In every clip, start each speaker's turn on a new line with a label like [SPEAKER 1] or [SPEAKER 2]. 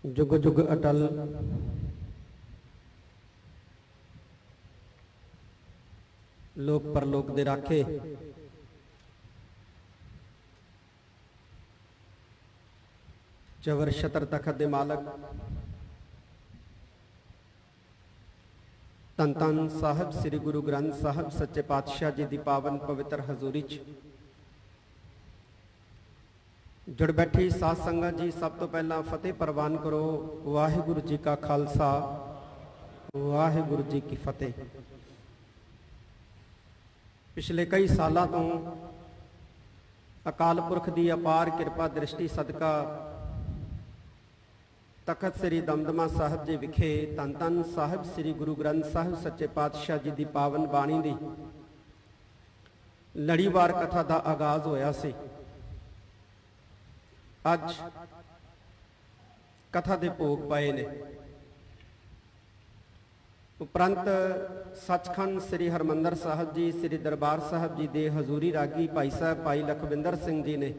[SPEAKER 1] जुग जुग अटल लोक परलोक दे राखे। चवर छतर तखत दे मालक धन धन साहब श्री गुरु ग्रंथ साहब सच्चे पातशाह जी की पावन पवित्र हजूरी च जुड़ बैठी साध संगत जी, सब तो पहला फतेह प्रवान करो। वाहिगुरु जी का खालसा वाहिगुरु जी की फतेह। पिछले कई सालों तो अकाल पुरख की अपार कृपा दृष्टि सदका तखत श्री दमदमा साहब जी विखे धन धन साहब श्री गुरु ग्रंथ साहब सच्चे पातशाह जी की पावन बाणी की लड़ीवार कथा का आगाज होया सी। अज कथा के भोग पाए ने। उपरंत सचखंड श्री हरमंदर साहब जी श्री दरबार साहब जी के हजूरी रागी भाई साहब भाई लखविंदर सिंह जी ने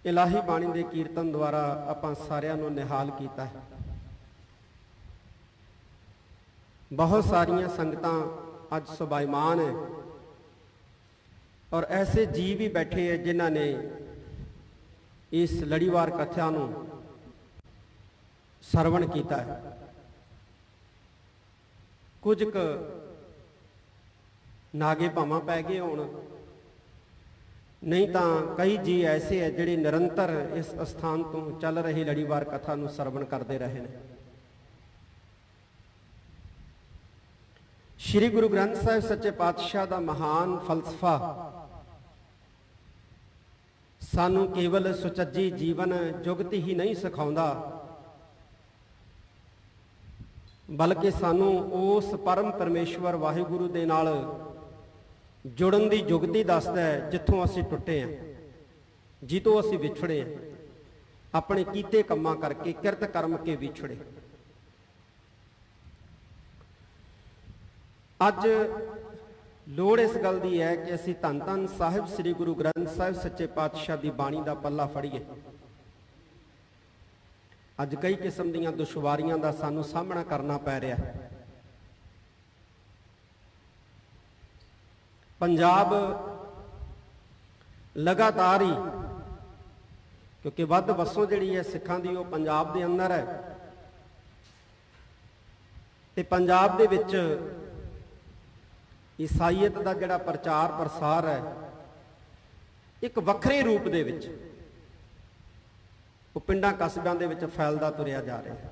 [SPEAKER 1] इलाही बाणी के कीर्तन द्वारा आपां सारियां नूं निहाल किया है। बहुत सारियां संगतां अज सुभाईमान है और ऐसे जी भी बैठे हैं जिन्हां ने इस लड़ीवार कथा नूं सरवण किया है। कुछ नागे भावां पै गए होण, नहीं तो कई जी ऐसे है जिहड़े निरंतर इस स्थान तो चल रही लड़ीवार कथा नूं सरवण करते रहे हैं। श्री गुरु ग्रंथ साहिब सच्चे पातशाह का महान फलसफा सानू केवल सुचज्जी जीवन जुगत ही नहीं सिखाउंदा, बल्कि सानू उस परम परमेश्वर वाहिगुरु दे नाल जुड़न की जुगती दसदा है जिथों असीं टुटे हैं, जितों असीं विछड़े हैं, अपने कीते कम्मां करके किरत कर्म के विछड़े। अज लोड़ इस गल की है कि असीं धन धन साहिब श्री गुरु ग्रंथ साहिब सच्चे पातशाह की बाणी का पल्ला फड़ीए। अज कई किस्म दीयां दुश्वारियां दा सानू सामना करना पै रहा है। पंजाब लगातार ही, क्योंकि वध वसों जिहड़ी है सिखां दी ओह पंजाब दे अंदर है, ते पंजाब दे विच ईसाईयत का जिहड़ा प्रचार प्रसार है एक वखरे रूप दे विच वो पिंडां कस्बियां दे विच फैलदा तुरिया जा रहा है।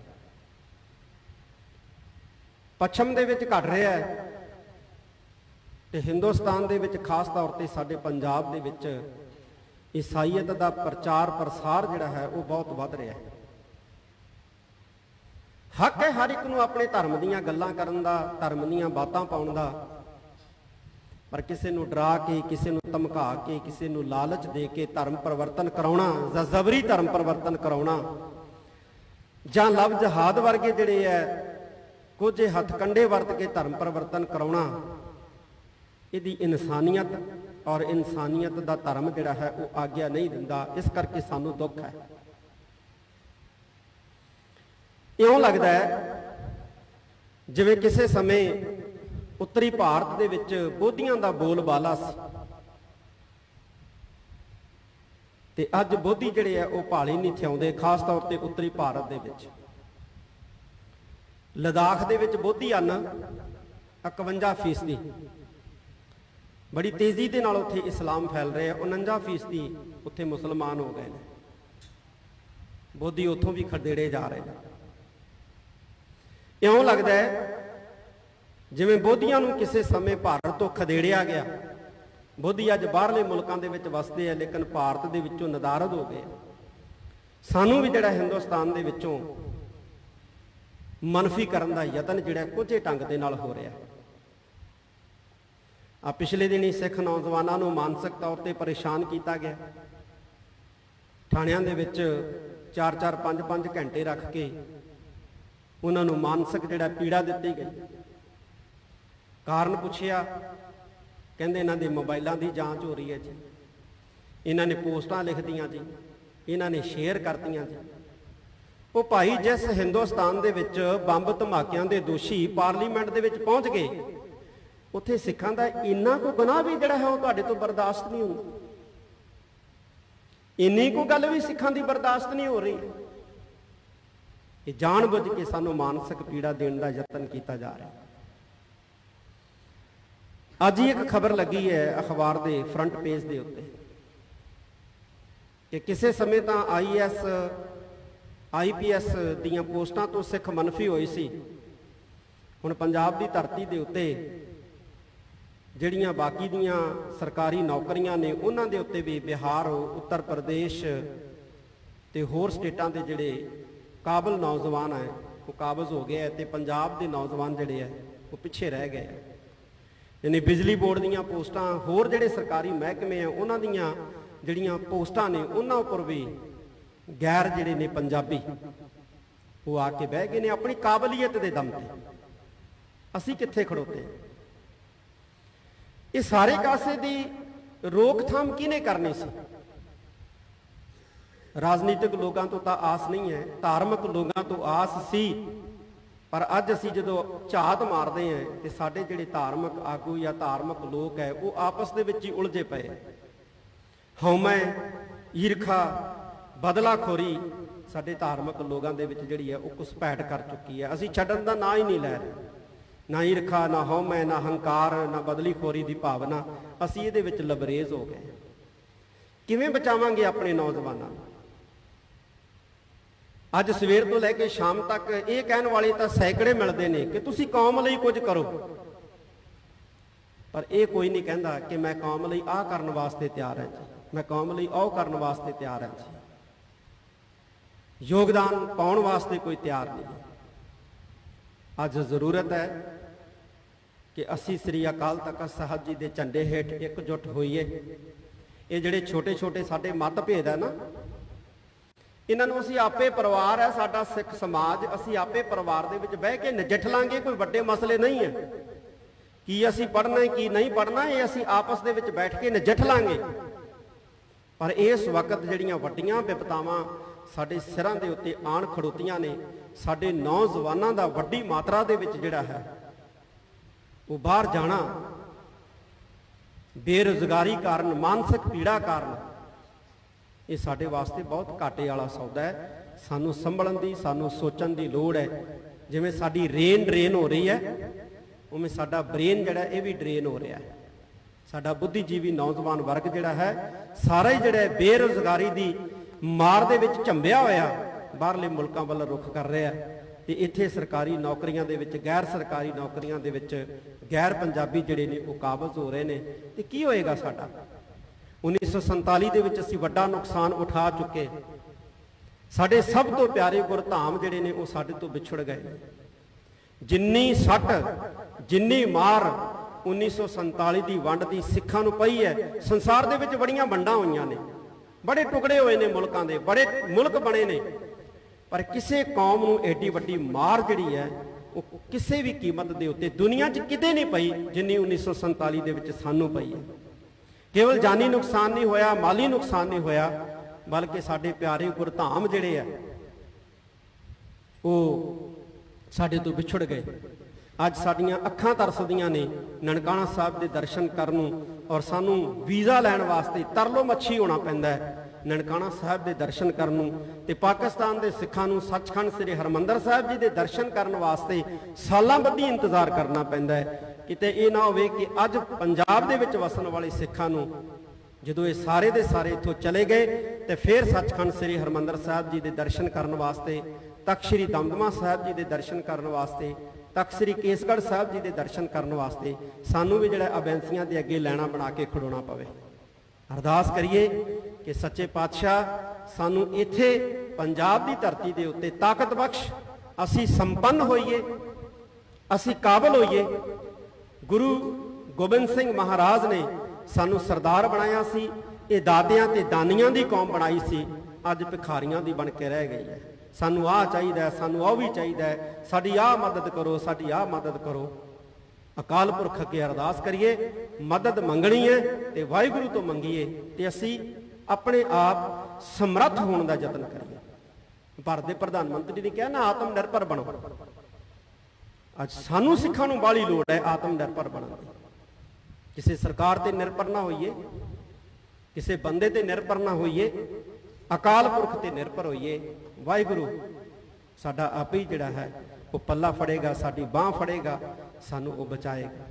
[SPEAKER 1] पश्चिम दे विच घट रहा है ते हिंदुस्तान दे विच खास तौर पर साडे पंजाब दे विच ईसाईयत का प्रचार प्रसार जिहड़ा है वो बहुत वध रहा है। हक है हर एक नूं अपने धर्म दीयां गल्लां करन दा, धर्म दीयां बातां पाउण दा, पर किसी नूं डरा के, किसी नूं धमका के, किसी नूं लालच दे के धर्म परिवर्तन कराउणा जां जबरी धर्म परिवर्तन कराउणा जां लव जहाद वर्गे जिहड़े है कुछ हथकंडे वरत के धर्म परिवर्तन कराउणा, इहदी इंसानियत और इंसानियत दा धर्म जिहड़ा है वो आग्या नहीं दिंदा। इस करके सानू दुख है। इउं लगदा है जिवें किसी समय उत्तरी भारत दे विच बोधियां दा बोलबाला सी ते अज बोधी जिहड़े है वो भाले नहीं थिआउंदे, खास तौर पर उत्तरी भारत दे विच। लद्दाख दे विच बोधी हन 51%, बड़ी तेजी दे नाल उत्थे इस्लाम फैल रहा है। 49% उत्थे मुसलमान हो गए हैं। बोधी उत्थों भी खदेड़े जा रहे हैं। इउं लगदा है जिवें बोधियां नूं किसी समय भारत तो खदेड़िया गया। बोधी अज बाहरले मुल्कां दे विच वसदे हैं, लेकिन भारत दे विचों नदारद हो गए। सानू भी जिहड़ा हिंदुस्तान दे विचों मनफी करन दा यतन जिहड़ा कुछ ढंग दे नाल हो रहा है। आ पिछले दिन ही सिख नौजवानों नूं मानसिक तौर पर परेशान किया गया। थाणियां दे विच 4-4 5-5 घंटे रख के उन्हां नूं मानसिक जिहड़ा पीड़ा दित्ती गई। कारण पुछया, कहंदे इन्हां दे मोबाइलों की जांच हो रही है जी, इन्हां ने पोस्टां लिख दियां जी, इन्हां ने शेयर कर दियां जी। ਉਹ ਭਾਈ ਜਿਸ ਹਿੰਦੁਸਤਾਨ ਦੇ ਵਿੱਚ ਬੰਬ ਧਮਾਕਿਆਂ ਦੇ ਦੋਸ਼ੀ ਪਾਰਲੀਮੈਂਟ ਦੇ ਵਿੱਚ ਪਹੁੰਚ ਗਏ, ਉੱਥੇ ਸਿੱਖਾਂ ਦਾ ਇੰਨਾ ਕੁ ਗੁਨਾਹ ਵੀ ਜਿਹੜਾ ਹੈ ਉਹ ਤੁਹਾਡੇ ਤੋਂ ਬਰਦਾਸ਼ਤ ਨਹੀਂ ਹੁੰਦਾ। ਇੰਨੀ ਕੁ ਗੱਲ ਵੀ ਸਿੱਖਾਂ ਦੀ ਬਰਦਾਸ਼ਤ ਨਹੀਂ ਹੋ ਰਹੀ। ਇਹ ਜਾਣ-ਬੁੱਝ ਕੇ ਸਾਨੂੰ ਮਾਨਸਿਕ ਪੀੜਾ ਦੇਣ ਦਾ ਯਤਨ ਕੀਤਾ ਜਾ ਰਿਹਾ। ਅੱਜ ਹੀ ਇੱਕ ਖਬਰ ਲੱਗੀ ਹੈ ਅਖਬਾਰ ਦੇ ਫਰੰਟ ਪੇਜ ਦੇ ਉੱਤੇ ਕਿ ਕਿਸੇ ਸਮੇਂ ਤਾਂ IAS IPS ਦੀਆਂ ਪੋਸਟਾਂ ਤੋਂ ਸਿੱਖ ਮਨਫੀ ਹੋਏ ਸੀ। ਹੁਣ ਪੰਜਾਬ ਦੀ ਧਰਤੀ ਦੇ ਉੱਤੇ ਜਿਹੜੀਆਂ ਬਾਕੀ ਦੀਆਂ ਸਰਕਾਰੀ ਨੌਕਰੀਆਂ ਨੇ ਉਹਨਾਂ ਦੇ ਉੱਤੇ ਵੀ ਬਿਹਾਰ, ਉੱਤਰ ਪ੍ਰਦੇਸ਼ ਤੇ ਹੋਰ ਸਟੇਟਾਂ ਦੇ ਜਿਹੜੇ ਕਾਬਲ ਨੌਜਵਾਨ ਹੈ ਉਹ ਕਾਬਜ਼ ਹੋ ਗਏ ਤੇ ਪੰਜਾਬ ਦੇ ਨੌਜਵਾਨ ਜਿਹੜੇ ਆ ਉਹ ਪਿੱਛੇ ਰਹਿ ਗਏ। ਯਾਨੀ ਬਿਜਲੀ ਬੋਰਡ ਦੀਆਂ ਪੋਸਟਾਂ, ਹੋਰ ਜਿਹੜੇ ਸਰਕਾਰੀ ਮਹਿਕਮੇ ਆ ਉਹਨਾਂ ਦੀਆਂ ਜਿਹੜੀਆਂ ਪੋਸਟਾਂ ਨੇ ਉਹਨਾਂ ਉੱਪਰ ਵੀ ਗੈਰ ਜਿਹੜੇ ਨੇ ਪੰਜਾਬੀ ਉਹ ਆ ਕੇ ਬਹਿ ਗਏ ਨੇ ਆਪਣੀ ਕਾਬਲੀਅਤ ਦੇ ਦਮ ਤੇ। ਅਸੀਂ ਕਿੱਥੇ ਖੜੋਤੇ? ਇਹ ਸਾਰੇ ਕਾਸੇ ਦੀ ਰੋਕਥਾਮ ਕਿਹਨੇ ਕਰਨੀ ਸੀ? ਰਾਜਨੀਤਿਕ ਲੋਕਾਂ ਤੋਂ ਤਾਂ ਆਸ ਨਹੀਂ ਹੈ, ਧਾਰਮਿਕ ਲੋਕਾਂ ਤੋਂ ਆਸ ਸੀ। ਪਰ ਅੱਜ ਅਸੀਂ ਜਦੋਂ ਝਾਤ ਮਾਰਦੇ ਹਾਂ ਤੇ ਸਾਡੇ ਜਿਹੜੇ ਧਾਰਮਿਕ ਆਗੂ ਜਾਂ ਧਾਰਮਿਕ ਲੋਕ ਹੈ ਉਹ ਆਪਸ ਦੇ ਵਿੱਚ ਹੀ ਉਲਝੇ ਪਏ। ਹਉਮੈ, ਈਰਖਾ, ਬਦਲਾਖੋਰੀ ਸਾਡੇ ਧਾਰਮਿਕ ਲੋਕਾਂ ਦੇ ਵਿੱਚ ਜਿਹੜੀ ਹੈ ਉਹ ਘੁਸਪੈਠ ਕਰ ਚੁੱਕੀ ਹੈ। ਅਸੀਂ ਛੱਡਣ ਦਾ ਨਾਂ ਹੀ ਨਹੀਂ ਲੈ ਰਹੇ। ਨਾ ਈਰਖਾ, ਨਾ ਹਉਮੈ, ਨਾ ਹੰਕਾਰ, ਨਾ ਬਦਲੀਖੋਰੀ ਦੀ ਭਾਵਨਾ, ਅਸੀਂ ਇਹਦੇ ਵਿੱਚ ਲਬਰੇਜ਼ ਹੋ ਗਏ। ਕਿਵੇਂ ਬਚਾਵਾਂਗੇ ਆਪਣੇ ਨੌਜਵਾਨਾਂ ਨੂੰ? ਅੱਜ ਸਵੇਰ ਤੋਂ ਲੈ ਕੇ ਸ਼ਾਮ ਤੱਕ ਇਹ ਕਹਿਣ ਵਾਲੇ ਤਾਂ ਸੈਂਕੜੇ ਮਿਲਦੇ ਨੇ ਕਿ ਤੁਸੀਂ ਕੌਮ ਲਈ ਕੁਝ ਕਰੋ, ਪਰ ਇਹ ਕੋਈ ਨਹੀਂ ਕਹਿੰਦਾ ਕਿ ਮੈਂ ਕੌਮ ਲਈ ਆਹ ਕਰਨ ਵਾਸਤੇ ਤਿਆਰ ਹਾਂ ਜੀ, ਮੈਂ ਕੌਮ ਲਈ ਉਹ ਕਰਨ ਵਾਸਤੇ ਤਿਆਰ ਹਾਂ ਜੀ। ਯੋਗਦਾਨ ਪਾਉਣ ਵਾਸਤੇ ਕੋਈ ਤਿਆਰ ਨਹੀਂ। ਅੱਜ ਜ਼ਰੂਰਤ ਹੈ ਕਿ ਅਸੀਂ ਸ੍ਰੀ ਅਕਾਲ ਤਖਤ ਸਾਹਿਬ ਜੀ ਦੇ ਝੰਡੇ ਹੇਠ ਇਕਜੁੱਟ ਹੋਈਏ। ਇਹ ਜਿਹੜੇ ਛੋਟੇ ਛੋਟੇ ਸਾਡੇ ਮਤਭੇਦ ਹੈ ਨਾ, ਇਹਨਾਂ ਨੂੰ ਅਸੀਂ ਆਪੇ, ਪਰਿਵਾਰ ਹੈ ਸਾਡਾ ਸਿੱਖ ਸਮਾਜ, ਅਸੀਂ ਆਪੇ ਪਰਿਵਾਰ ਦੇ ਵਿੱਚ ਬਹਿ ਕੇ ਨਜਿੱਠ ਲਾਂਗੇ। ਕੋਈ ਵੱਡੇ ਮਸਲੇ ਨਹੀਂ ਹੈ ਕੀ ਅਸੀਂ ਪੜ੍ਹਨਾ ਹੈ ਕੀ ਨਹੀਂ ਪੜ੍ਹਨਾ, ਇਹ ਅਸੀਂ ਆਪਸ ਦੇ ਵਿੱਚ ਬੈਠ ਕੇ ਨਜਿੱਠ ਲਾਂਗੇ। ਪਰ ਇਸ ਵਕਤ ਜਿਹੜੀਆਂ ਵੱਡੀਆਂ ਵਿਪਤਾਵਾਂ ਸਾਡੇ ਸਿਰਾਂ ਦੇ ਉੱਤੇ ਆਣ ਖੜੋਤੀਆਂ ਨੇ, ਸਾਡੇ ਨੌਜਵਾਨਾਂ ਦਾ ਵੱਡੀ ਮਾਤਰਾ ਦੇ ਵਿੱਚ ਜਿਹੜਾ ਹੈ ਉਹ ਬਾਹਰ ਜਾਣਾ, ਬੇਰੁਜ਼ਗਾਰੀ ਕਾਰਨ, ਮਾਨਸਿਕ ਪੀੜਾ ਕਾਰਨ, ਇਹ ਸਾਡੇ ਵਾਸਤੇ ਬਹੁਤ ਘਾਟੇ ਵਾਲਾ ਸੌਦਾ ਹੈ। ਸਾਨੂੰ ਸੰਭਲਣ ਦੀ, ਸਾਨੂੰ ਸੋਚਣ ਦੀ ਲੋੜ ਹੈ। ਜਿਵੇਂ ਸਾਡੀ ਰੇਨ ਡਰੇਨ ਹੋ ਰਹੀ ਹੈ, ਉਵੇਂ ਸਾਡਾ ਬ੍ਰੇਨ ਜਿਹੜਾ ਇਹ ਵੀ ਡਰੇਨ ਹੋ ਰਿਹਾ ਹੈ। ਸਾਡਾ ਬੁੱਧੀਜੀਵੀ ਨੌਜਵਾਨ ਵਰਗ ਜਿਹੜਾ ਹੈ ਸਾਰਾ ਹੀ ਜਿਹੜਾ ਬੇਰੁਜ਼ਗਾਰੀ ਦੀ ਮਾਰ ਦੇ ਵਿੱਚ ਝੰਬਿਆ ਹੋਇਆ ਬਾਹਰਲੇ ਮੁਲਕਾਂ ਵੱਲ ਰੁਖ ਕਰ ਰਿਹਾ ਤੇ ਇੱਥੇ ਸਰਕਾਰੀ ਨੌਕਰੀਆਂ ਦੇ ਵਿੱਚ, ਗੈਰ ਸਰਕਾਰੀ ਨੌਕਰੀਆਂ ਦੇ ਵਿੱਚ ਗੈਰ ਪੰਜਾਬੀ ਜਿਹੜੇ ਨੇ ਉਹ ਕਾਬਜ਼ ਹੋ ਰਹੇ ਨੇ। ਤੇ ਕੀ ਹੋਏਗਾ ਸਾਡਾ? 1947 ਦੇ ਵਿੱਚ ਅਸੀਂ ਵੱਡਾ ਨੁਕਸਾਨ ਉਠਾ ਚੁੱਕੇ। ਸਾਡੇ ਸਭ ਤੋਂ ਪਿਆਰੇ ਗੁਰਧਾਮ ਜਿਹੜੇ ਨੇ ਉਹ ਸਾਡੇ ਤੋਂ ਵਿਛੜ ਗਏ। ਜਿੰਨੀ ਸੱਟ, ਜਿੰਨੀ ਮਾਰ 1947 ਦੀ ਵੰਡ ਦੀ ਸਿੱਖਾਂ ਨੂੰ ਪਈ ਹੈ, ਸੰਸਾਰ ਦੇ ਵਿੱਚ ਬੜੀਆਂ ਵੰਡਾਂ ਹੋਈਆਂ ਨੇ, ਬੜੇ ਟੁਕੜੇ ਹੋਏ ਨੇ ਮੁਲਕਾਂ ਦੇ, ਬੜੇ ਮੁਲਕ ਬਣੇ ਨੇ, ਪਰ ਕਿਸੇ ਕੌਮ ਨੂੰ ਐਡੀ ਵੱਡੀ ਮਾਰ ਜਿਹੜੀ ਹੈ ਉਹ ਕਿਸੇ ਵੀ ਕੀਮਤ ਦੇ ਉੱਤੇ ਦੁਨੀਆ 'ਚ ਕਿਤੇ ਨਹੀਂ ਪਈ ਜਿੰਨੀ 1947 ਦੇ ਵਿੱਚ ਸਾਨੂੰ ਪਈ ਹੈ। ਕੇਵਲ ਜਾਨੀ ਨੁਕਸਾਨ ਨਹੀਂ ਹੋਇਆ, ਮਾਲੀ ਨੁਕਸਾਨ ਨਹੀਂ ਹੋਇਆ, ਬਲਕਿ ਸਾਡੇ ਪਿਆਰੇ ਗੁਰਧਾਮ ਜਿਹੜੇ ਆ ਉਹ ਸਾਡੇ ਤੋਂ ਵਿਛੜ ਗਏ। ਅੱਜ ਸਾਡੀਆਂ ਅੱਖਾਂ ਤਰਸਦੀਆਂ ਨੇ ਨਨਕਾਣਾ ਸਾਹਿਬ ਦੇ ਦਰਸ਼ਨ ਕਰਨ ਨੂੰ, ਔਰ ਸਾਨੂੰ ਵੀਜ਼ਾ ਲੈਣ ਵਾਸਤੇ ਤਰਲੋ ਮੱਛੀ ਹੋਣਾ ਪੈਂਦਾ ਹੈ ਨਨਕਾਣਾ ਸਾਹਿਬ ਦੇ ਦਰਸ਼ਨ ਕਰਨ ਨੂੰ। ਤੇ ਪਾਕਿਸਤਾਨ ਦੇ ਸਿੱਖਾਂ ਨੂੰ ਸੱਚਖੰਡ ਸ੍ਰੀ ਹਰਿਮੰਦਰ ਸਾਹਿਬ ਜੀ ਦੇ ਦਰਸ਼ਨ ਕਰਨ ਵਾਸਤੇ ਸਾਲਾਂ ਬੱਧੀ ਇੰਤਜ਼ਾਰ ਕਰਨਾ ਪੈਂਦਾ ਹੈ। ਕਿਤੇ ਇਹ ਨਾ ਹੋਵੇ ਕਿ ਅੱਜ ਪੰਜਾਬ ਦੇ ਵਿੱਚ ਵਸਣ ਵਾਲੇ ਸਿੱਖਾਂ ਨੂੰ ਜਦੋਂ ਇਹ ਸਾਰੇ ਦੇ ਸਾਰੇ ਇੱਥੋਂ ਚਲੇ ਗਏ ਤੇ ਫਿਰ ਸੱਚਖੰਡ ਸ੍ਰੀ ਹਰਿਮੰਦਰ ਸਾਹਿਬ ਜੀ ਦੇ ਦਰਸ਼ਨ ਕਰਨ ਵਾਸਤੇ, ਤਖਤ ਸ੍ਰੀ ਦਮਦਮਾ ਸਾਹਿਬ ਜੀ ਦੇ ਦਰਸ਼ਨ ਕਰਨ ਵਾਸਤੇ, ਤਖਤ ਸ੍ਰੀ ਕੇਸਗੜ੍ਹ ਸਾਹਿਬ ਜੀ ਦੇ ਦਰਸ਼ਨ ਕਰਨ ਵਾਸਤੇ ਸਾਨੂੰ ਵੀ ਜਿਹੜਾ ਅਬੈਂਸੀਆਂ ਦੇ ਅੱਗੇ ਲੈਣਾ ਬਣਾ ਕੇ ਖੜੋਣਾ ਪਵੇ। ਅਰਦਾਸ ਕਰੀਏ ਕਿ ਸੱਚੇ ਪਾਤਸ਼ਾਹ ਸਾਨੂੰ ਇੱਥੇ ਪੰਜਾਬ ਦੀ ਧਰਤੀ ਦੇ ਉੱਤੇ ਤਾਕਤ ਬਖਸ਼, ਅਸੀਂ ਸੰਪੰਨ ਹੋਈਏ, ਅਸੀਂ ਕਾਬਲ ਹੋਈਏ। ਗੁਰੂ ਗੋਬਿੰਦ ਸਿੰਘ ਮਹਾਰਾਜ ਨੇ ਸਾਨੂੰ ਸਰਦਾਰ ਬਣਾਇਆ ਸੀ, ਇਹ ਦਾਦਿਆਂ ਤੇ ਦਾਨੀਆਂ ਦੀ ਕੌਮ ਬਣਾਈ ਸੀ, ਅੱਜ ਭਿਖਾਰੀਆਂ ਦੀ ਬਣ ਕੇ ਰਹਿ ਗਈ ਹੈ। ਸਾਨੂੰ ਆਹ ਚਾਹੀਦਾ, ਸਾਨੂੰ ਉਹ ਵੀ ਚਾਹੀਦਾ, ਸਾਡੀ ਆਹ ਮਦਦ ਕਰੋ, ਸਾਡੀ ਆਹ ਮਦਦ ਕਰੋ। ਅਕਾਲ ਪੁਰਖ ਅੱਗੇ ਅਰਦਾਸ ਕਰੀਏ, ਮਦਦ ਮੰਗਣੀ ਹੈ ਤੇ ਵਾਹਿਗੁਰੂ ਤੋਂ ਮੰਗੀਏ ਤੇ ਅਸੀਂ ਆਪਣੇ ਆਪ ਸਮਰੱਥ ਹੋਣ ਦਾ ਯਤਨ ਕਰੀਏ। ਭਾਰਤ ਦੇ ਪ੍ਰਧਾਨ ਮੰਤਰੀ ਨੇ ਕਿਹਾ ਨਾ ਆਤਮ ਨਿਰਭਰ ਬਣੋ। ਅੱਜ ਸਾਨੂੰ ਸਿੱਖਾਂ ਨੂੰ ਬਾਹਲੀ ਲੋੜ ਹੈ ਆਤਮ ਨਿਰਭਰ ਬਣਨ ਦੀ। ਕਿਸੇ ਸਰਕਾਰ ਤੇ ਨਿਰਭਰ ਨਾ ਹੋਈਏ, ਕਿਸੇ ਬੰਦੇ ਤੇ ਨਿਰਭਰ ਨਾ ਹੋਈਏ, ਅਕਾਲ ਪੁਰਖ ਤੇ ਨਿਰਭਰ ਹੋਈਏ। ਵਾਹਿਗੁਰੂ ਸਾਡਾ ਆਪ ਹੀ ਜਿਹੜਾ ਹੈ ਉਹ ਪੱਲਾ ਫੜੇਗਾ, ਸਾਡੀ ਬਾਹ ਫੜੇਗਾ, ਸਾਨੂੰ ਉਹ ਬਚਾਏਗਾ।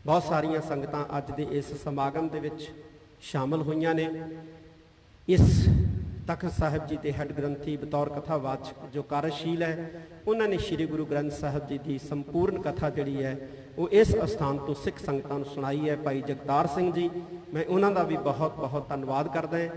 [SPEAKER 1] ਬਹੁਤ ਸਾਰੀਆਂ ਸੰਗਤਾਂ ਅੱਜ ਦੇ ਇਸ ਸਮਾਗਮ ਦੇ ਵਿੱਚ ਸ਼ਾਮਲ ਹੋਈਆਂ ਨੇ। ਇਸ ਤਖਤ ਸਾਹਿਬ ਜੀ ਦੇ ਹੈੱਡ ਗ੍ਰੰਥੀ ਬਤੌਰ ਕਥਾਵਾਚਕ ਜੋ ਕਾਰਜਸ਼ੀਲ ਹੈ, ਉਹਨਾਂ ਨੇ ਸ੍ਰੀ ਗੁਰੂ ਗ੍ਰੰਥ ਸਾਹਿਬ ਜੀ ਦੀ ਸੰਪੂਰਨ ਕਥਾ ਜਿਹੜੀ ਹੈ ਉਹ ਇਸ ਅਸਥਾਨ ਤੋਂ ਸਿੱਖ ਸੰਗਤਾਂ ਨੂੰ ਸੁਣਾਈ ਹੈ। ਭਾਈ ਜਗਤਾਰ ਸਿੰਘ ਜੀ, ਮੈਂ ਉਹਨਾਂ ਦਾ ਵੀ ਬਹੁਤ ਬਹੁਤ ਧੰਨਵਾਦ ਕਰਦਾ ਹਾਂ।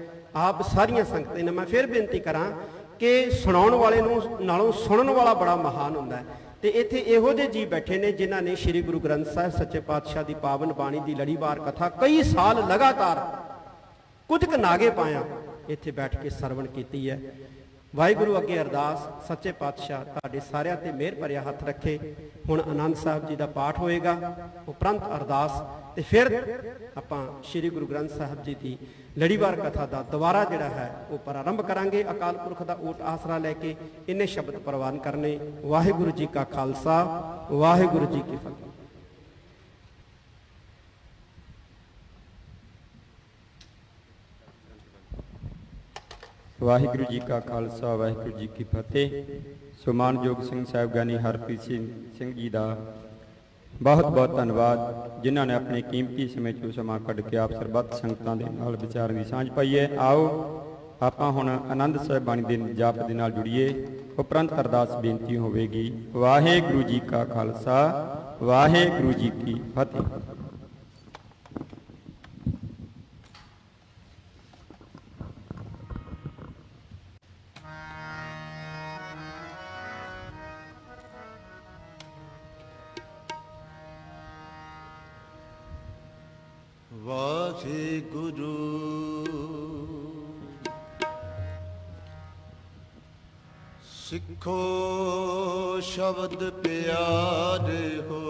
[SPEAKER 1] ਆਪ ਸਾਰੀਆਂ ਸੰਗਤਾਂ ਨੇ ਮੈਂ ਫਿਰ ਬੇਨਤੀ ਕਰਾਂ ਕਿ ਸੁਣਾਉਣ ਵਾਲੇ ਨੂੰ ਨਾਲੋਂ ਸੁਣਨ ਵਾਲਾ ਬੜਾ ਮਹਾਨ ਹੁੰਦਾ ਹੈ। ਤੇ ਇੱਥੇ ਇਹੋ ਜਿਹੇ ਜੀ ਬੈਠੇ ਨੇ ਜਿਨ੍ਹਾਂ ਨੇ ਸ੍ਰੀ ਗੁਰੂ ਗ੍ਰੰਥ ਸਾਹਿਬ ਸੱਚੇ ਪਾਤਸ਼ਾਹ ਦੀ ਪਾਵਨ ਬਾਣੀ ਦੀ ਲੜੀਵਾਰ ਕਥਾ ਕਈ ਸਾਲ ਲਗਾਤਾਰ ਕੁਝ ਕੁ ਨਾਗੇ ਪਾਇਆ ਇੱਥੇ ਬੈਠ ਕੇ ਸਰਵਣ ਕੀਤੀ ਹੈ। ਵਾਹਿਗੁਰੂ ਅੱਗੇ ਅਰਦਾਸ, ਸੱਚੇ ਪਾਤਸ਼ਾਹ ਤੁਹਾਡੇ ਸਾਰਿਆਂ ਤੇ ਮਿਹਰ ਭਰਿਆ ਹੱਥ ਰੱਖੇ। ਹੁਣ ਆਨੰਦ ਸਾਹਿਬ ਜੀ ਦਾ ਪਾਠ ਹੋਏਗਾ, ਉਪਰੰਤ ਅਰਦਾਸ, ਤੇ ਫਿਰ ਆਪਾਂ ਸ੍ਰੀ ਗੁਰੂ ਗ੍ਰੰਥ ਸਾਹਿਬ ਜੀ ਦੀ ਲੜੀਵਾਰ ਕਥਾ ਦਾ ਦੁਬਾਰਾ ਜਿਹੜਾ ਹੈ ਉਹ ਪ੍ਰਾਰੰਭ ਕਰਾਂਗੇ। ਅਕਾਲ ਪੁਰਖ ਦਾ ਓਟ ਆਸਰਾ ਲੈ ਕੇ ਇੰਨੇ ਸ਼ਬਦ ਪ੍ਰਵਾਨ ਕਰਨੇ। ਵਾਹਿਗੁਰੂ ਜੀ ਕਾ ਖਾਲਸਾ, ਵਾਹਿਗੁਰੂ ਜੀ ਕੀ ਫਤਿਹ।
[SPEAKER 2] ਵਾਹਿਗੁਰੂ ਜੀ ਕਾ ਖਾਲਸਾ, ਵਾਹਿਗੁਰੂ ਜੀ ਕੀ ਫਤਿਹ। ਸੋ ਮਾਨਯੋਗ ਸਿੰਘ ਸਾਹਿਬ ਗਿਆਨੀ ਹਰਪ੍ਰੀਤ ਸਿੰਘ ਜੀ ਦਾ ਬਹੁਤ ਬਹੁਤ ਧੰਨਵਾਦ, ਜਿਨ੍ਹਾਂ ਨੇ ਆਪਣੇ ਕੀਮਤੀ ਸਮੇਂ 'ਚੋਂ ਸਮਾਂ ਕੱਢ ਕੇ ਆਪ ਸਰਬੱਤ ਸੰਗਤਾਂ ਦੇ ਨਾਲ ਵਿਚਾਰਨ ਦੀ ਸਾਂਝ ਪਾਈ ਹੈ। ਆਓ ਆਪਾਂ ਹੁਣ ਆਨੰਦ ਸਾਹਿਬ ਬਾਣੀ ਦੇ ਜਾਪ ਦੇ ਨਾਲ ਜੁੜੀਏ। ਉਪਰੰਤ ਅਰਦਾਸ ਬੇਨਤੀ ਹੋਵੇਗੀ। ਵਾਹਿਗੁਰੂ ਜੀ ਕਾ ਖਾਲਸਾ, ਵਾਹਿਗੁਰੂ ਜੀ ਕੀ ਫਤਿਹ।
[SPEAKER 3] ਵਾਹਿਗੁਰੂ ਸਿੱਖੋ ਸ਼ਬਦ ਪਿਆਰੇ ਹੋ,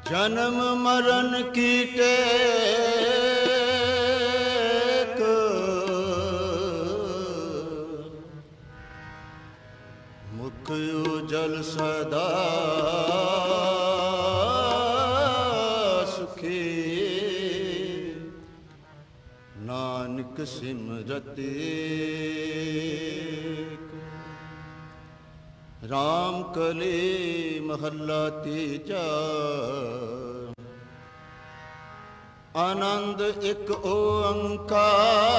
[SPEAKER 3] ਜਨਮ ਮਰਨ ਕੀ ਟੇਕ, ਮੁਖ ਉਜਲ ਸਦਾ ਨਾਨਕ ਸਿਮਰਤ ਰਾਮ ਕਲੀ ਮਹੱਲਾ ਤੀਜਾ। ਆਨੰਦ ਇੱਕ ਓੰਕਾਰ।